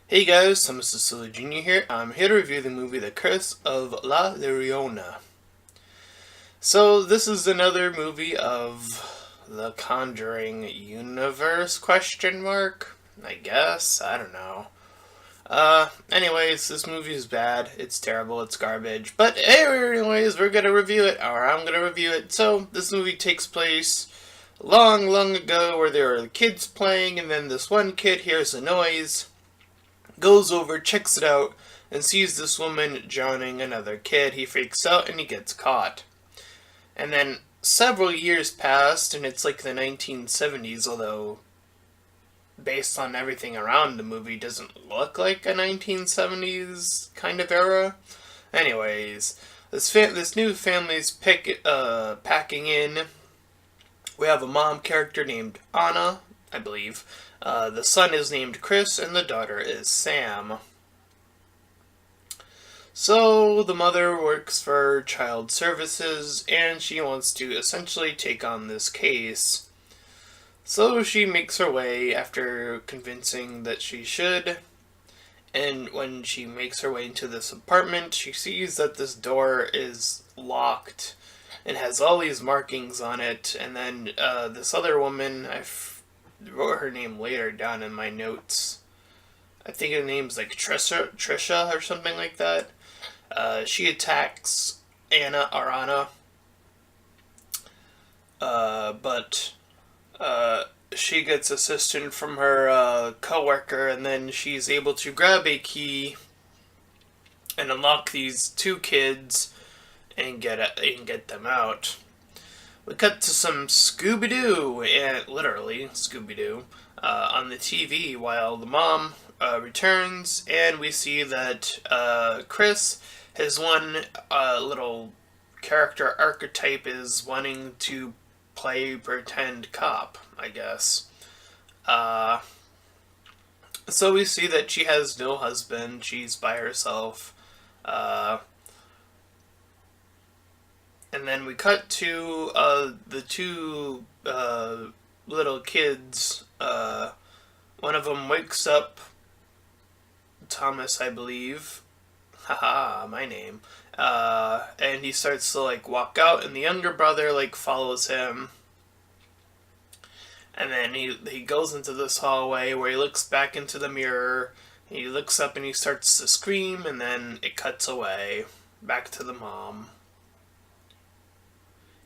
Hey guys, I'm Mr. Silly Jr. here. I'm here to review the movie The Curse of La Llorona. So, this is another movie of the Conjuring universe, question mark? I guess, I don't know. Anyways, this movie is bad, it's terrible, it's garbage. But anyways, we're gonna review it, or I'm gonna review it. So, this movie takes place long, long ago where there are kids playing, and then this one kid hears a noise, goes over, checks it out, and sees this woman drowning another kid. He freaks out and he gets caught. And then several years passed, and it's like the 1970s, although based on everything around the movie doesn't look like a 1970s kind of era. Anyways, this new family's packing in. We have a mom character named Anna, I believe. The son is named Chris, and the daughter is Sam. So, the mother works for child services, and she wants to essentially take on this case. So, she makes her way after convincing that she should. And when she makes her way into this apartment, she sees that this door is locked and has all these markings on it. And then this other woman, wrote her name later down in my notes. I think her name's like Trisha or something like that. She attacks Anna, but she gets assistance from her coworker, and then she's able to grab a key and unlock these two kids and get them out. We cut to some Scooby-Doo, and literally Scooby-Doo, on the TV while the mom returns, and we see that Chris, his one little character archetype, is wanting to play pretend cop, I guess. So we see that she has no husband, she's by herself. And then we cut to the two little kids. One of them wakes up, Thomas, I believe. Haha, my name. And he starts to like walk out, and the younger brother like follows him. And then he goes into this hallway where he looks back into the mirror. He looks up and he starts to scream, and then it cuts away back to the mom.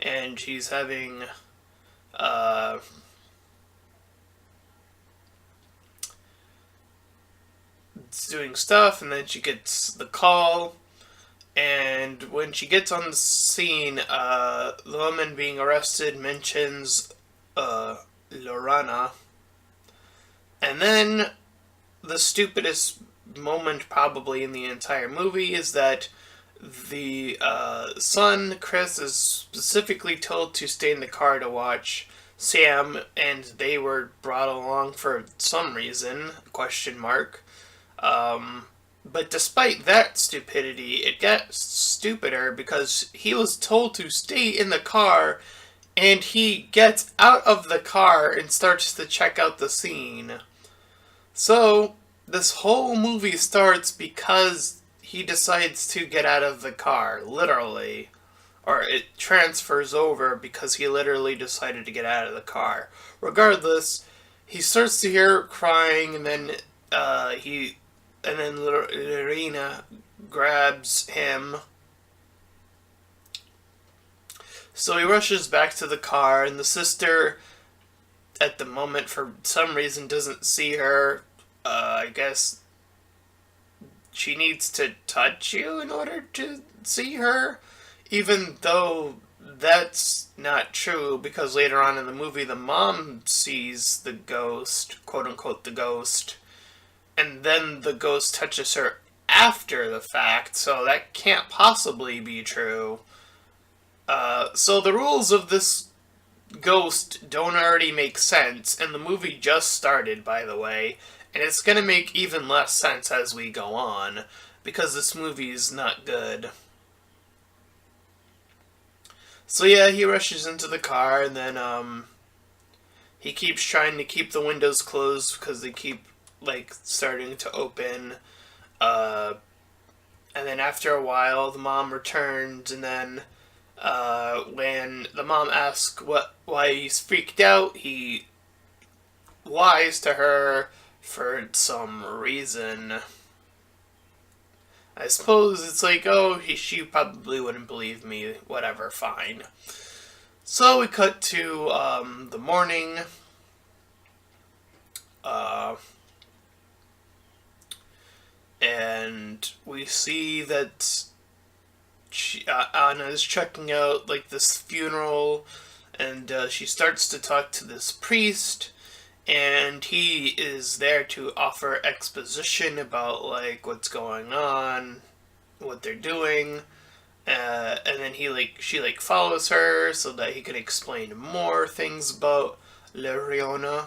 And she's having doing stuff, and then she gets the call, and when she gets on the scene, the woman being arrested mentions Llorona, and then the stupidest moment probably in the entire movie is that the son, Chris, is specifically told to stay in the car to watch Sam, and they were brought along for some reason, question mark. But despite that stupidity, it gets stupider because he was told to stay in the car, and he gets out of the car and starts to check out the scene. So, this whole movie starts because he decides to get out of the car, literally. Or it transfers over because he literally decided to get out of the car. Regardless, he starts to hear crying, and then Lorena grabs him. So he rushes back to the car, and the sister, at the moment, for some reason, doesn't see her. I guess she needs to touch you in order to see her, even though that's not true, because later on in the movie the mom sees the ghost, quote unquote the ghost, and then the ghost touches her after the fact, so that can't possibly be true. So the rules of this ghost don't already make sense, and the movie just started, by the way, and it's gonna make even less sense as we go on, because this movie is not good. So yeah, he rushes into the car, and then he keeps trying to keep the windows closed because they keep like starting to open. Uh, and then after a while, the mom returns, and then when the mom asks why he's freaked out, he lies to her for some reason. I suppose it's like, oh, she probably wouldn't believe me. Whatever, fine. So we cut to the morning. Uh, and we see that Anna is checking out like this funeral, and she starts to talk to this priest, and he is there to offer exposition about like what's going on, what they're doing, and then she follows her so that he can explain more things about Llorona.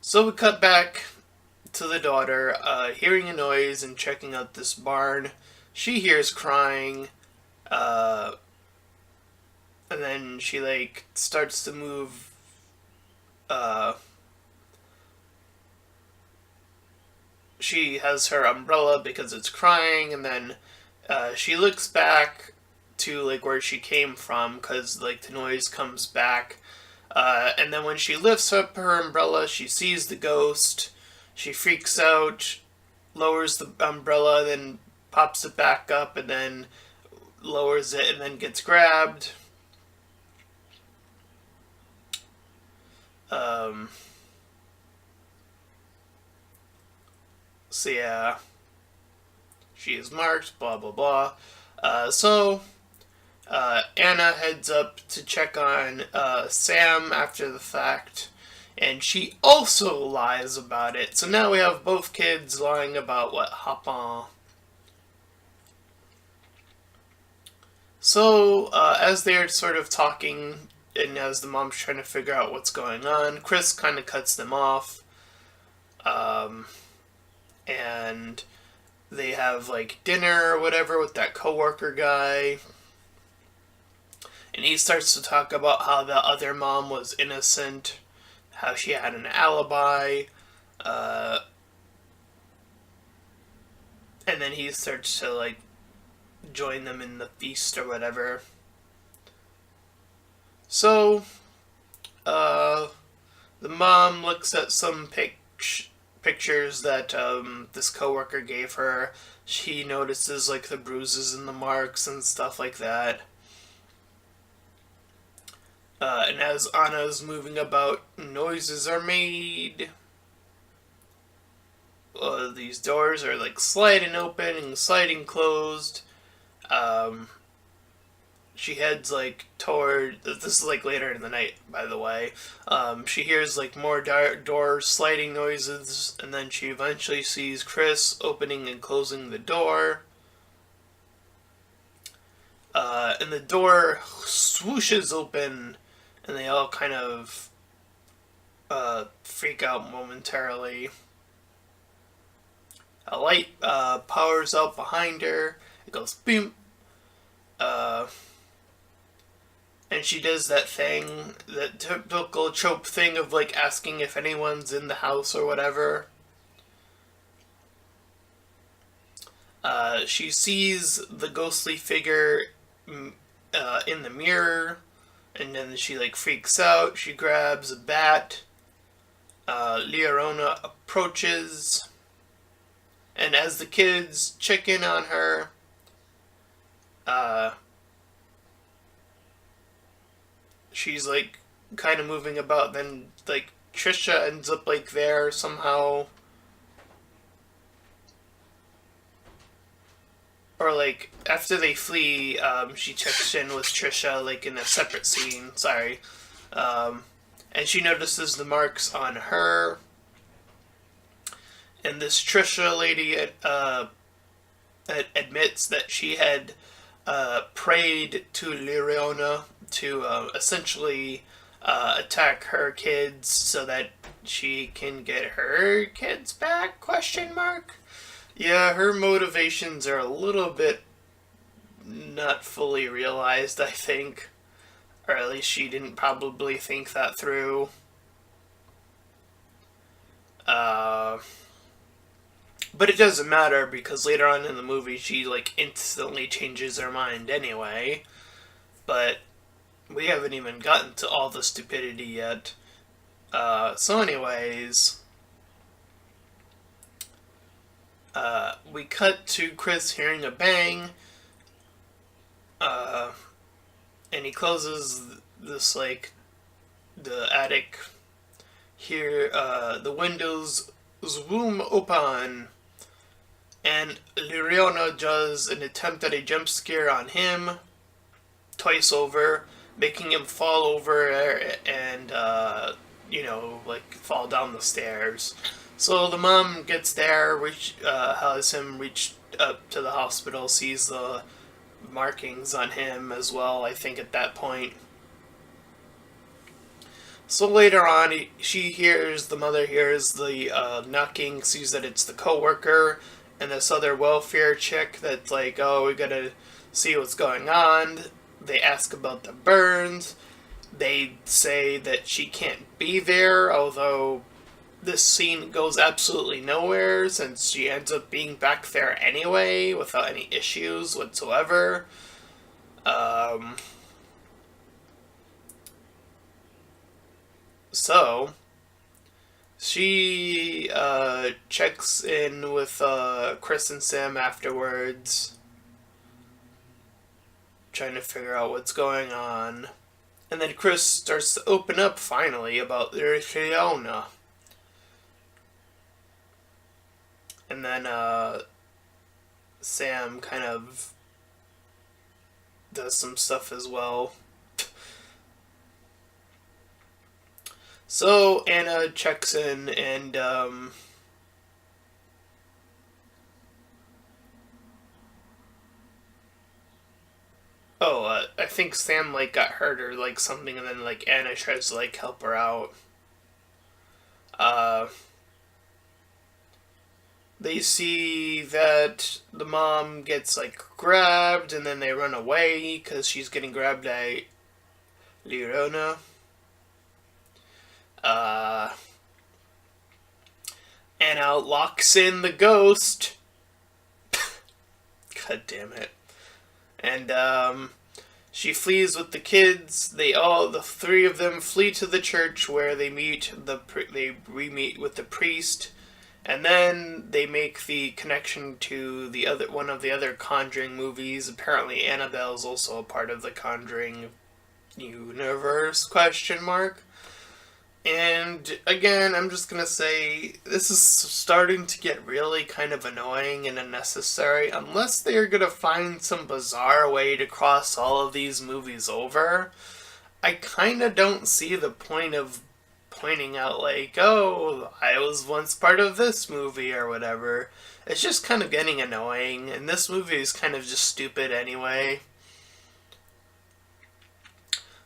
So we cut back to the daughter, hearing a noise and checking out this barn. She hears crying, and then she starts to move. She has her umbrella because it's crying, and then she looks back to like where she came from because like the noise comes back. And then when she lifts up her umbrella, she sees the ghost. She freaks out, lowers the umbrella, then pops it back up, and then lowers it, and then gets grabbed. So yeah, she is marked, blah blah blah. Anna heads up to check on Sam after the fact, and she also lies about it. So now we have both kids lying about what happened. So as they're sort of talking, and as the mom's trying to figure out what's going on, Chris kind of cuts them off. And they have like dinner or whatever with that coworker guy. And he starts to talk about how the other mom was innocent, how she had an alibi, and then he starts to like join them in the feast or whatever. So, the mom looks at some pictures that this coworker gave her. She notices like the bruises and the marks and stuff like that. And as Anna's moving about, noises are made. These doors are like sliding open and sliding closed. She heads like toward. This is like later in the night, by the way. She hears like more door sliding noises, and then she eventually sees Chris opening and closing the door. And the door swooshes open, and they all kind of freak out momentarily. A light powers up behind her. It goes boom. And she does that thing, that typical trope thing of like asking if anyone's in the house or whatever. She sees the ghostly figure in the mirror, and then she like freaks out. She grabs a bat. Llorona approaches, and as the kids check in on her, she's like kind of moving about. Then like Trisha ends up like there somehow, or like after they flee, she checks in with Trisha like in a separate scene. Sorry, and she notices the marks on her. And this Trisha lady admits that she had prayed to Llorona to essentially attack her kids so that she can get her kids back? Question mark. Yeah, her motivations are a little bit not fully realized, I think. Or at least she didn't probably think that through. But it doesn't matter because later on in the movie she like instantly changes her mind anyway. But we haven't even gotten to all the stupidity yet. So anyways, we cut to Chris hearing a bang, and he closes this like the attic here. The windows zoom open, and Llorona does an attempt at a jump scare on him twice over, making him fall over and like fall down the stairs. So the mom gets there, has him reach up to the hospital, sees the markings on him as well, I think, at that point. So later on, the mother hears the knocking, sees that it's the coworker and this other welfare chick that's like, oh, we gotta see what's going on. They ask about the burns. They say that she can't be there, although this scene goes absolutely nowhere since she ends up being back there anyway without any issues whatsoever. So she checks in with Chris and Sam afterwards, trying to figure out what's going on. And then Chris starts to open up finally about Llorona. And then Sam kind of does some stuff as well. So Anna checks in and I think Sam like got hurt or like something, and then like Anna tries to like help her out. Uh, they see that the mom gets like grabbed, and then they run away because she's getting grabbed by Llorona. Anna locks in the ghost. God damn it. And she flees with the kids. The three of them flee to the church where they re-meet with the priest, and then they make the connection to one of the other Conjuring movies. Apparently, Annabelle's also a part of the Conjuring universe? Question mark. And again, I'm just gonna say this is starting to get really kind of annoying and unnecessary unless they're gonna find some bizarre way to cross all of these movies over. I kinda don't see the point of pointing out like, oh, I was once part of this movie or whatever. It's just kind of getting annoying, and this movie is kind of just stupid anyway.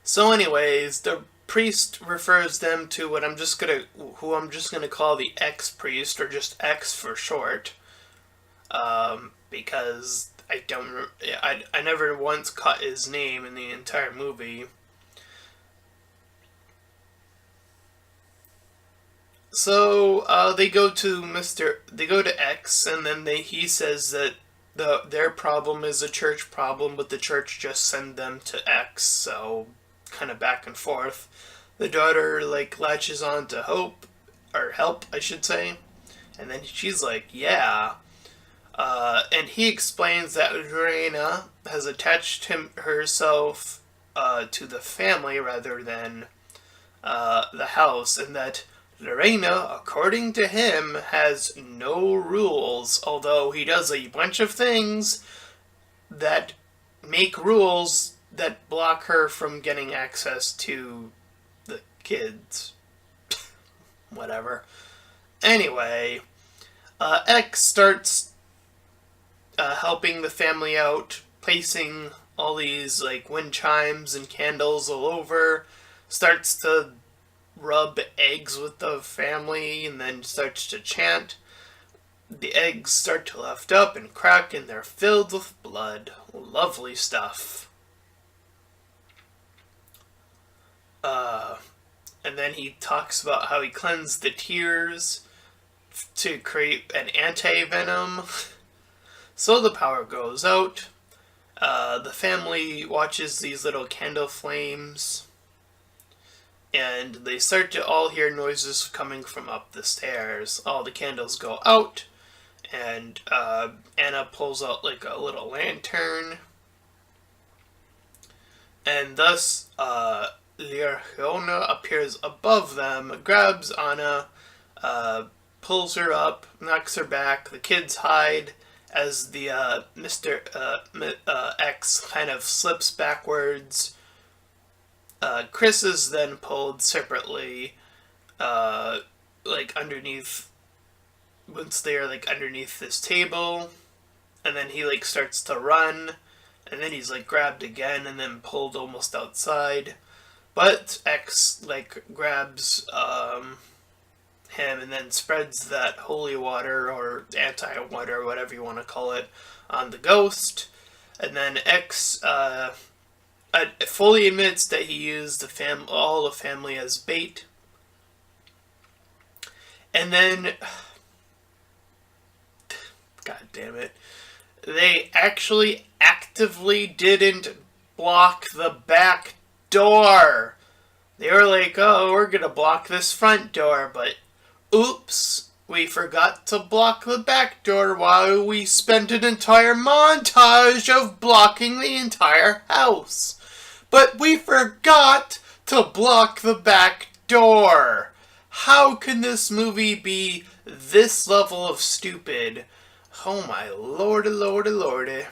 So anyways, the priest refers them to who I'm just gonna call the ex-priest, or just X for short, because I never once caught his name in the entire movie. So they go to X, and then he says that their problem is a church problem, but the church just send them to X, so kind of back and forth. The daughter like latches on to help, I should say, and then she's like, yeah. And he explains that Llorona has attached herself to the family rather than the house, and that Llorona, according to him, has no rules, although he does a bunch of things that make rules that block her from getting access to the kids. Whatever. Anyway, X starts helping the family out, placing all these like wind chimes and candles all over, starts to rub eggs with the family, and then starts to chant. The eggs start to lift up and crack, and they're filled with blood. Lovely stuff. And then he talks about how he cleansed the tears to create an anti-venom. So the power goes out. The family watches these little candle flames, and they start to all hear noises coming from up the stairs. All the candles go out, and Anna pulls out like a little lantern, and thus Llorona appears above them, grabs Anna, pulls her up, knocks her back. The kids hide as the Mr. X kind of slips backwards. Chris is then pulled separately, like underneath, once they're like underneath this table, and then he like starts to run, and then he's like grabbed again and then pulled almost outside. But X like grabs him and then spreads that holy water or anti-water, whatever you want to call it, on the ghost. And then X fully admits that he used all the family as bait. And then, god damn it, they actually actively didn't block the back door. They were like, oh, we're gonna block this front door, but oops, we forgot to block the back door while we spent an entire montage of blocking the entire house. But we forgot to block the back door. How can this movie be this level of stupid? Oh my lordy, lordy, lordy.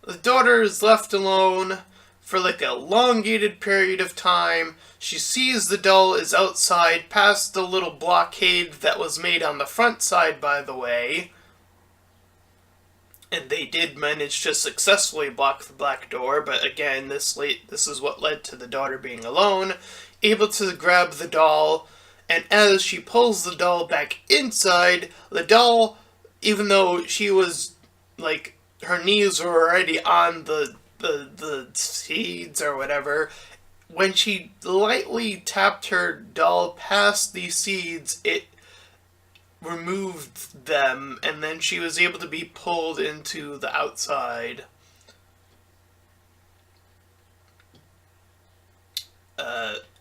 The daughter is left alone for like a elongated period of time. She sees the doll is outside past the little blockade that was made on the front side, by the way. And they did manage to successfully block the black door, but again, this is what led to the daughter being alone, able to grab the doll, and as she pulls the doll back inside, the doll, even though she was, like, her knees were already on the seeds or whatever, when she lightly tapped her doll past these seeds, it removed them, and then she was able to be pulled into the outside.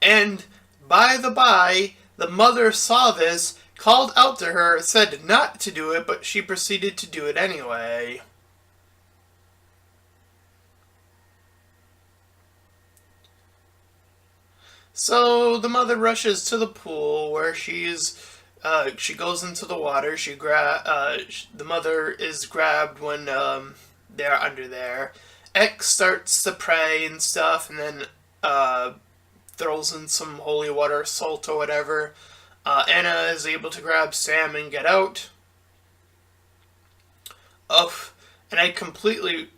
And by the by, the mother saw this, called out to her, said not to do it, but she proceeded to do it anyway. So the mother rushes to the pool where she goes into the water. The mother is grabbed when they're under there. X starts to pray and stuff, and then throws in some holy water, salt or whatever. Anna is able to grab Sam and get out. Oh, and I completely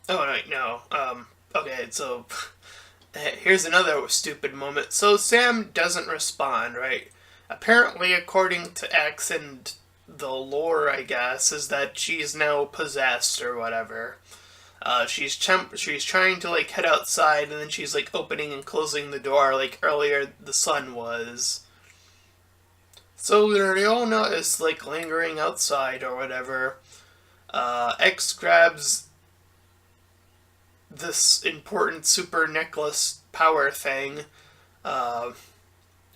Oh, wait, no. Okay, so here's another stupid moment. So Sam doesn't respond, right? Apparently, according to X and the lore, I guess, is that she's now possessed or whatever. She's trying to, like, head outside, and then she's, like, opening and closing the door like earlier the sun was. So Llorona is, like, lingering outside or whatever. X grabs this important super necklace power thing, and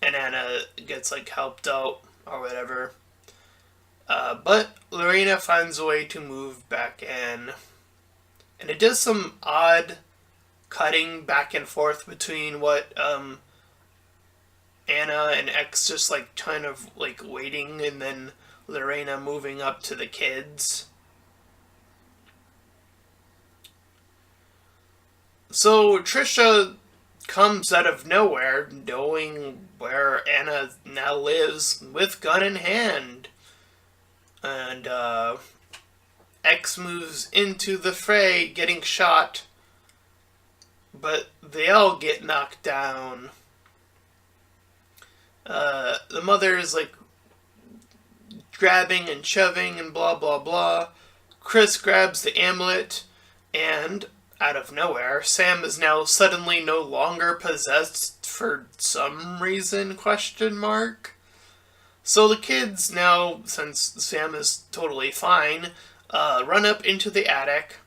Anna gets like helped out or whatever. But Llorona finds a way to move back in, and it does some odd cutting back and forth between what Anna and X just like kind of like waiting, and then Llorona moving up to the kids. So Trisha comes out of nowhere, knowing where Anna now lives, with gun in hand. And X moves into the fray, getting shot, but they all get knocked down. The mother is like grabbing and shoving and blah blah blah. Chris grabs the amulet, and out of nowhere, Sam is now suddenly no longer possessed for some reason, question mark. So the kids now, since Sam is totally fine, run up into the attic,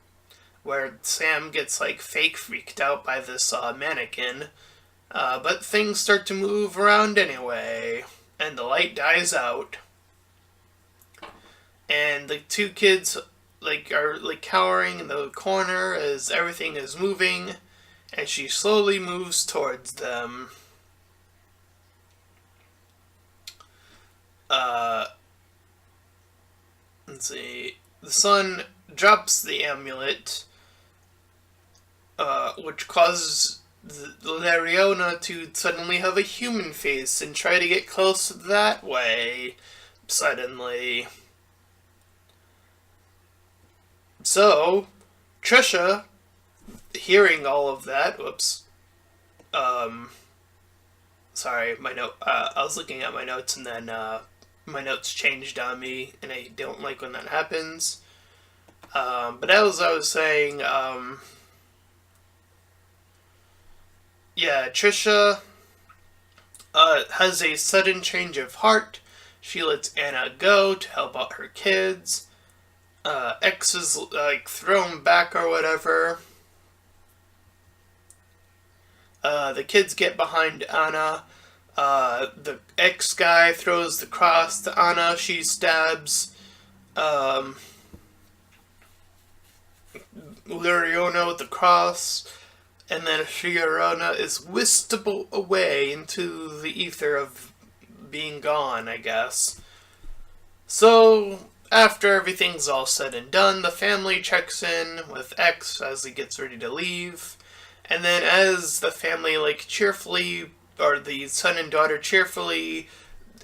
where Sam gets like fake freaked out by this mannequin. But things start to move around anyway, and the light dies out. And the two kids are cowering in the corner as everything is moving, and she slowly moves towards them. Let's see. The son drops the amulet, which causes Llorona to suddenly have a human face and try to get close that way, suddenly. So, Trisha, hearing all of that, sorry, my note, I was looking at my notes and then, my notes changed on me, and I don't like when that happens. But as I was saying, yeah, Trisha, has a sudden change of heart. She lets Anna go to help out her kids. X is, thrown back or whatever. The kids get behind Anna. The X guy throws the cross to Anna. She stabs, Llorona with the cross. And then Llorona is whisked away into the ether of being gone, I guess. So, after everything's all said and done, the family checks in with X as he gets ready to leave. And then as the family, cheerfully, or the son and daughter cheerfully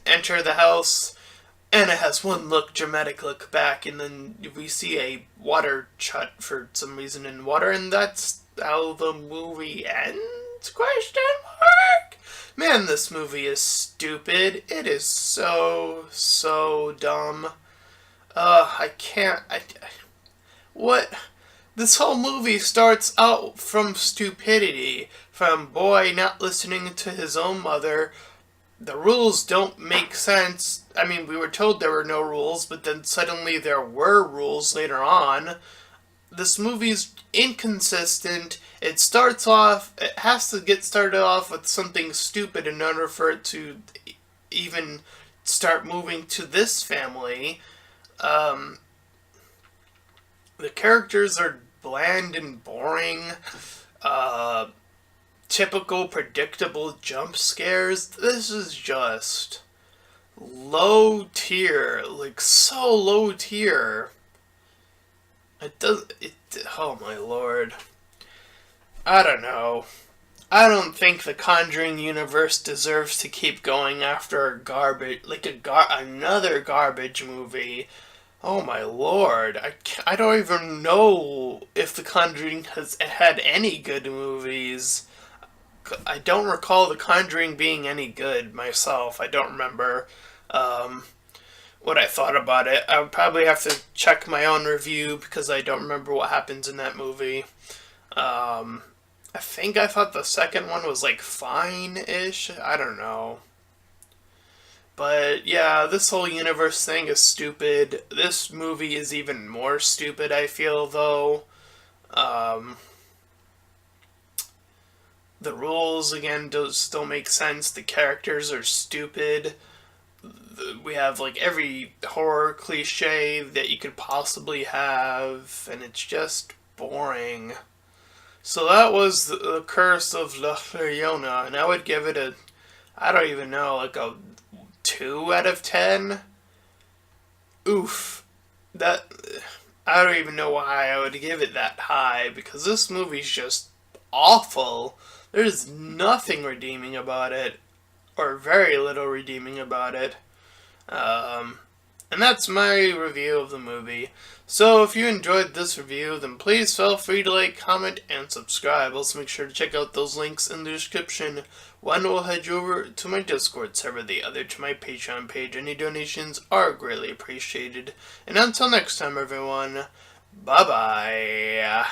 enter the house, Anna has one dramatic look back, and then we see a water shut for some reason in water, and that's how the movie ends? Question mark? Man, this movie is stupid. It is so dumb. I can't. What? This whole movie starts out from stupidity, from boy not listening to his own mother. The rules don't make sense. I mean, we were told there were no rules, but then suddenly there were rules later on. This movie's inconsistent. It has to get started off with something stupid in order for it to even start moving to this family. The characters are bland and boring. Typical, predictable jump scares. This is just low tier. So low tier. Oh my lord. I don't know. I don't think the Conjuring universe deserves to keep going after another garbage movie. Oh my lord. I don't even know if the Conjuring has had any good movies. I don't recall the Conjuring being any good myself. I don't remember what I thought about it. I would probably have to check my own review because I don't remember what happens in that movie. I think I thought the second one was fine-ish. I don't know. But yeah, this whole universe thing is stupid. This movie is even more stupid, I feel, though. The rules, again, don't make sense. The characters are stupid. We have, every horror cliche that you could possibly have, and it's just boring. So that was the Curse of La Llorona, and I would give it I don't even know, a 2 out of 10? Oof. I don't even know why I would give it that high, because this movie's just awful. There's nothing redeeming about it, or very little redeeming about it. And that's my review of the movie. So if you enjoyed this review, then please feel free to like, comment, and subscribe. Also make sure to check out those links in the description. One will head you over to my Discord server, the other to my Patreon page. Any donations are greatly appreciated. And until next time, everyone, bye-bye.